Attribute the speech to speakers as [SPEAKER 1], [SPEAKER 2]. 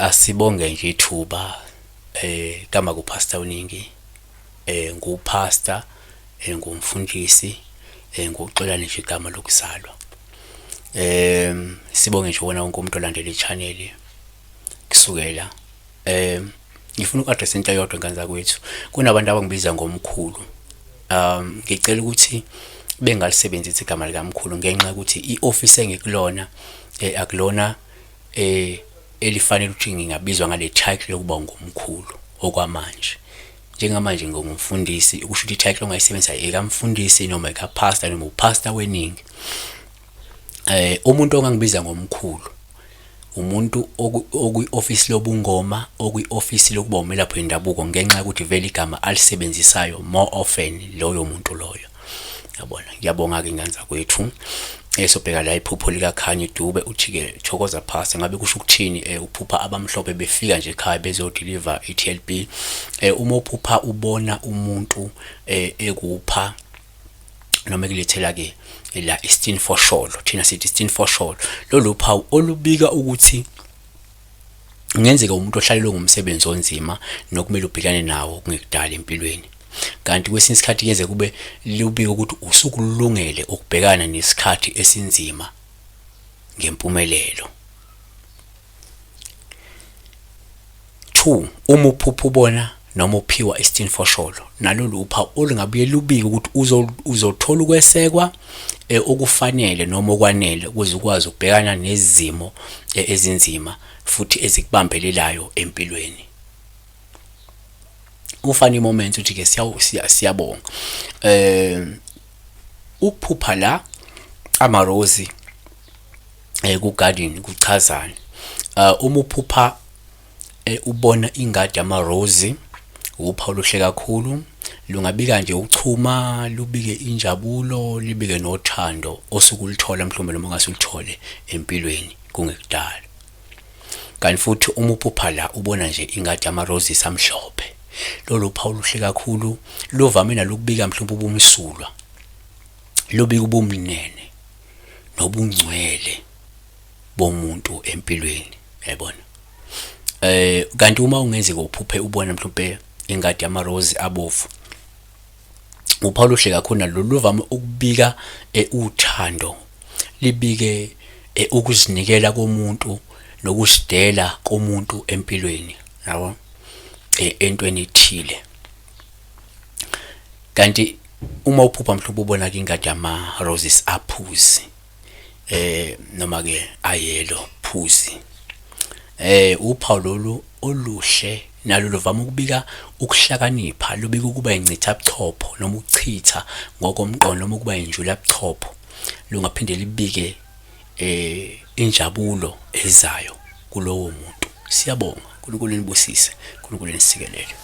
[SPEAKER 1] Asibonge nje ithuba kama kuPastor weNingi ngupastor ngumfundisi ngokuxola nje igama lokuzalwa. Sibonge nje wona wonke umuntu olandela ichannel kusukela ngifuna uku-address into eyodwa ngane zakwethu. Kunabantu abangibiza ngomkhulu. Ngicela ukuthi bengalisebenzisa igama likamkhulu ngenxa yokuthi i-office engikulona akulona elifanele ukuthi ngingabizwa ngale title yokuba ngumkhulu okwamanje. Njengamanje ngingumfundisi ukusho ukuthi i-title ongayisebenzisa ekamfundisi noma ekapastor noma upastor weNingi. Umuntu ongangibiza ngomkhulu umuntu okwi-office lobungoma, okwi-office lokuba umelaphi wendabuko ngenxa yokuthi vele igama alisebenzisayo more often loyo muntu loyo. Yabona, ngiyabonga ke ingane zakwethu. Sobheka la iphupho lika Khanye Dube uthi-ke thokoza pastor ngabe kusho ukuthini uphupha abamhlophe befika nje ekhaya bezodeliver iTLB. Uma uphupha ubona umuntu ekupha noma kulethela ke la istin for sure, thina sithi istin for sure. Lolu phawu olubika ukuthi ngenzeka umuntu ohlalelwe ngumsebenzi onzima nokumele ubhekane nawo kungekudala empilweni. Kanti kwesinye isikhathi kuyeze kube lubika ukuthi usukulungele ukubhekana nesikhathi esinzima ngempumelelo. 2 uma uphupha ubona noma uphiwa istin for sure, nalolu uphawu olungabuye lubike ukuthi uzothola ukwesekwa okufanele noma okwanele ukuze ukwazi ukubhekana nezimo ezinzima futhi ezikubambelelayo empilweni. Ufani moment uthi ke siyabonga ukuphupha la amarozi ku garden kuchazana. Uma uphupha ubona ingadi amarozi uphawu luhle kakhulu, lungabika nje uchuma, lubike injabulo, libike nothando osukulithola mhlawumbe noma ungasulithole empilweni kungekudala. Kanti futhi uma uphupha la ubona nje ingadi amarozi samhlophe, lolu phawu luhle kakhulu, luvame nalokubika mhlawumbe ubumsulwa, lubika ubumnene nobungcwele bomuntu empilweni, yabona. Kanti uma ungenzeka uphuphe ubona mhlawumbe ingadi yamarozi abovu, uphawu luhle kakhulu nalo luvame ukubika uthando, libike ukuzinikela komuntu nokusidela komuntu empilweni, yabo, entweni ethile. Kanti uma uphupha mhlawumbe ubona ke ingadi yama-roses aphuzi noma ke ayelo phuzi, uphawu lolu oluhle nalo luvama ukubika ukuhlakanipha, lubika ukuba incitha buchopho noma ukuchitha ngokomqondo noma ukuba injula buchopho. Lungaphinde libike injabulo ezayo kulowo muntu. Siyabonga, uNkulunkulu nibusise, uNkulunkulu nisikelele.